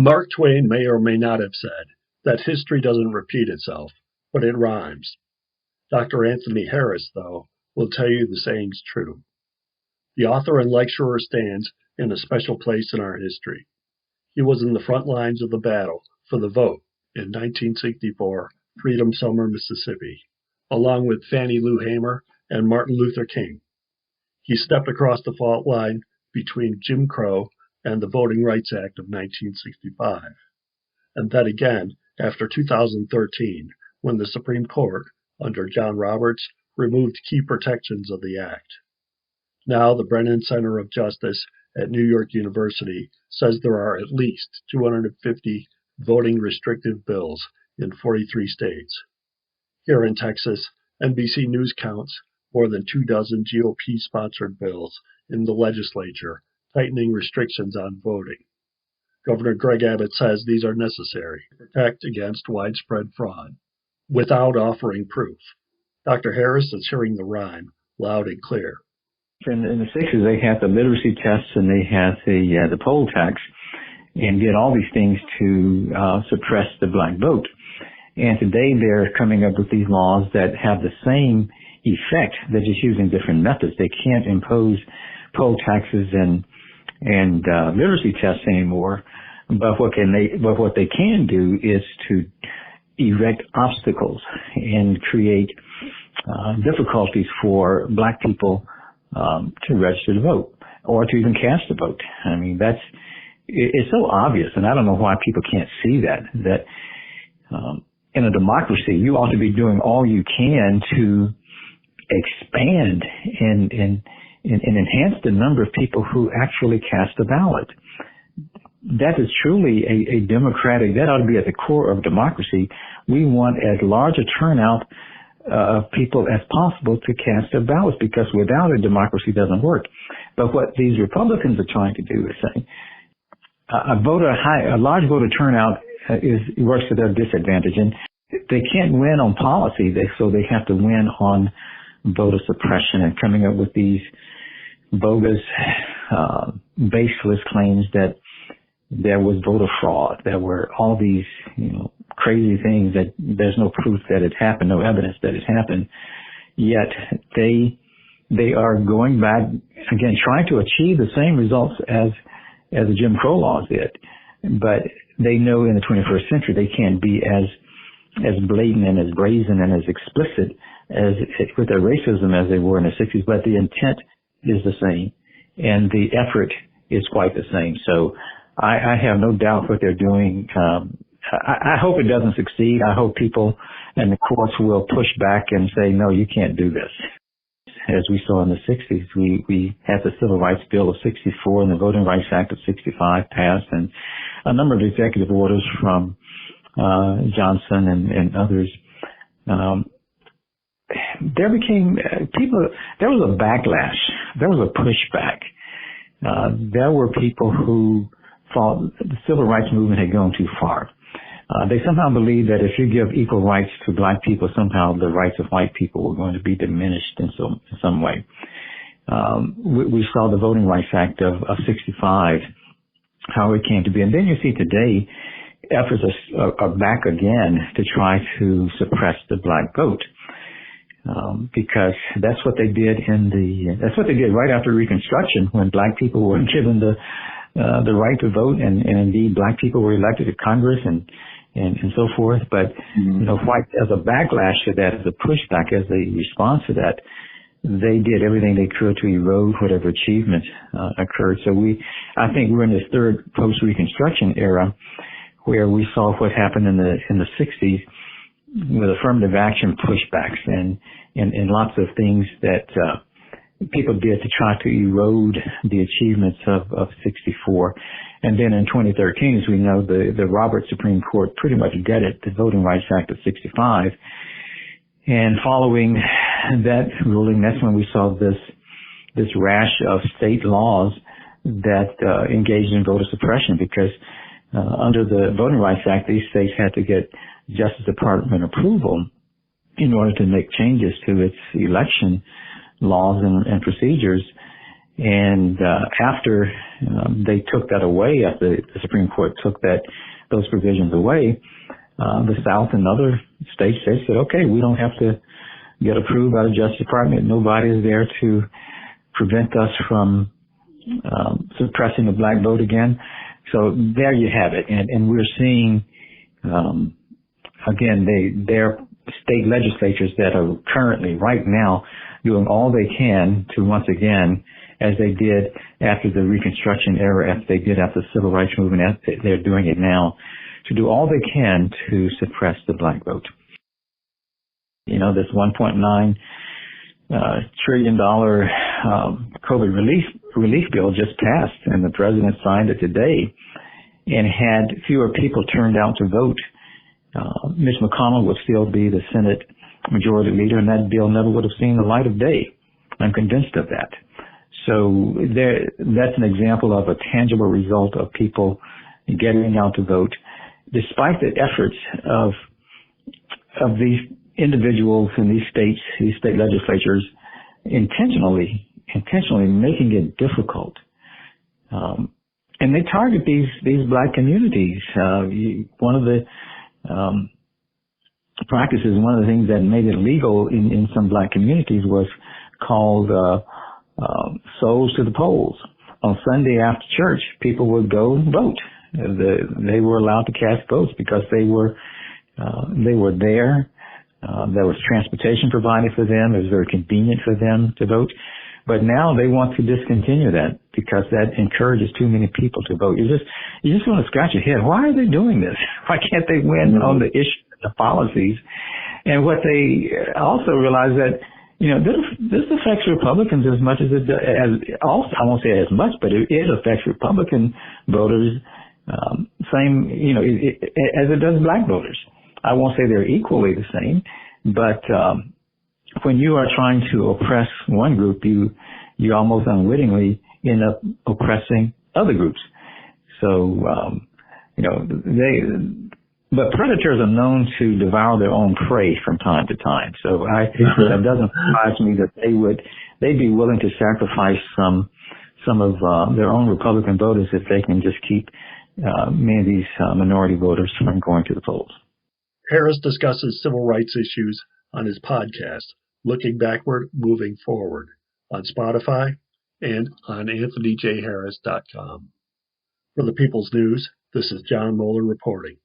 Mark Twain may or may not have said that history doesn't repeat itself, but it rhymes. Dr. Anthony Harris, though, will tell you the saying's true. The author and lecturer stands in a special place in our history. He was in the front lines of the battle for the vote in 1964 Freedom Summer, Mississippi, along with Fannie Lou Hamer and Martin Luther King. He stepped across the fault line between Jim Crow and the Voting Rights Act of 1965, and then again after 2013, when the Supreme Court, under John Roberts, removed key protections of the act. Now the Brennan Center of Justice at New York University says there are at least 250 voting restrictive bills in 43 states. Here in Texas, NBC News counts more than 24 GOP-sponsored bills in the legislature tightening restrictions on voting. Governor Greg Abbott says these are necessary to protect against widespread fraud, without offering proof. Dr. Harris is hearing the rhyme loud and clear. In the 60s, they had the literacy tests and they had the poll tax and did all these things to suppress the black vote. And today they're coming up with these laws that have the same effect. They're just using different methods. They can't impose poll taxes and literacy tests anymore. But what they can do is to erect obstacles and create difficulties for black people to register to vote or to even cast a vote. I mean, it's so obvious, and I don't know why people can't see that in a democracy, you ought to be doing all you can to expand and enhance the number of people who actually cast a ballot. That is truly a democratic, that ought to be at the core of democracy. We want as large a turnout of people as possible to cast their ballots, because without it, democracy doesn't work. But what these Republicans are trying to do is say a large voter turnout works to their disadvantage, and they can't win on policy, so they have to win on voter suppression and coming up with these bogus, baseless claims that there was voter fraud. There were all these, crazy things that there's no proof that it happened, no evidence that it happened. Yet they are going back again, trying to achieve the same results as the Jim Crow laws did. But they know in the 21st century they can't be as blatant and as brazen and as explicit as with their racism as they were in the 60s. But the intent is the same, and the effort is quite the same. So I have no doubt what they're doing. I hope it doesn't succeed. I hope people and the courts will push back and say, no, you can't do this. As we saw in the 60s, we had the Civil Rights Bill of 64 and the Voting Rights Act of 65 passed, and a number of executive orders from Johnson and others. There was a backlash. There was a pushback. There were people who thought the civil rights movement had gone too far. They somehow believed that if you give equal rights to black people, somehow the rights of white people were going to be diminished in some way. We saw the Voting Rights Act of 65, how it came to be. And then you see today, efforts are back again to try to suppress the black vote. Because that's what they did that's what they did right after Reconstruction, when black people were given the right to vote, and indeed black people were elected to Congress and so forth. But white, as a backlash to that, as a pushback, as a response to that, they did everything they could to erode whatever achievement occurred. So I think we're in this third post-Reconstruction era, where we saw what happened in the 60s with affirmative action pushbacks and lots of things that people did to try to erode the achievements of 64. And then in 2013, as we know, the Roberts Supreme Court pretty much gutted the Voting Rights Act of 65. And following that ruling, that's when we saw this rash of state laws that engaged in voter suppression, because under the Voting Rights Act, these states had to get Justice Department approval in order to make changes to its election laws and procedures. And after they took that away, after the Supreme Court took those provisions away, the South and other states, they said, okay, we don't have to get approved by the Justice Department. Nobody is there to prevent us from suppressing the black vote again. So there you have it. And we're seeing, again, their state legislatures that are currently, right now, doing all they can to, once again, as they did after the Reconstruction era, as they did after the Civil Rights Movement, as they're doing it now, to do all they can to suppress the black vote. You know, this $1.9 trillion COVID relief bill just passed, and the president signed it today. And had fewer people turned out to vote, Mitch McConnell would still be the Senate Majority Leader, and that bill never would have seen the light of day. I'm convinced of that. So that's an example of a tangible result of people getting out to vote, despite the efforts of these individuals in these states, these state legislatures, intentionally making it difficult. And they target these black communities. One of the practices, one of the things that made it legal in some black communities was called souls to the polls. On Sunday after church, people would go vote. They were allowed to cast votes because they were there. There was transportation provided for them. It was very convenient for them to vote. But now they want to discontinue that because that encourages too many people to vote. You just want to scratch your head. Why are they doing this? Why can't they win on the issue, the policies? And what they also realize that, you know, this affects Republicans as much as it does, also, I won't say as much, but it affects Republican voters, same, you know, as it does black voters. I won't say they're equally the same, but when you are trying to oppress one group, you almost unwittingly end up oppressing other groups. So, you know, but predators are known to devour their own prey from time to time. So that doesn't surprise me that they'd be willing to sacrifice some of their own Republican voters if they can just keep many of these minority voters from going to the polls. Harris discusses civil rights issues on his podcast, Looking Backward, Moving Forward, on Spotify and on AnthonyJHarris.com. For the People's News, this is John Moeller reporting.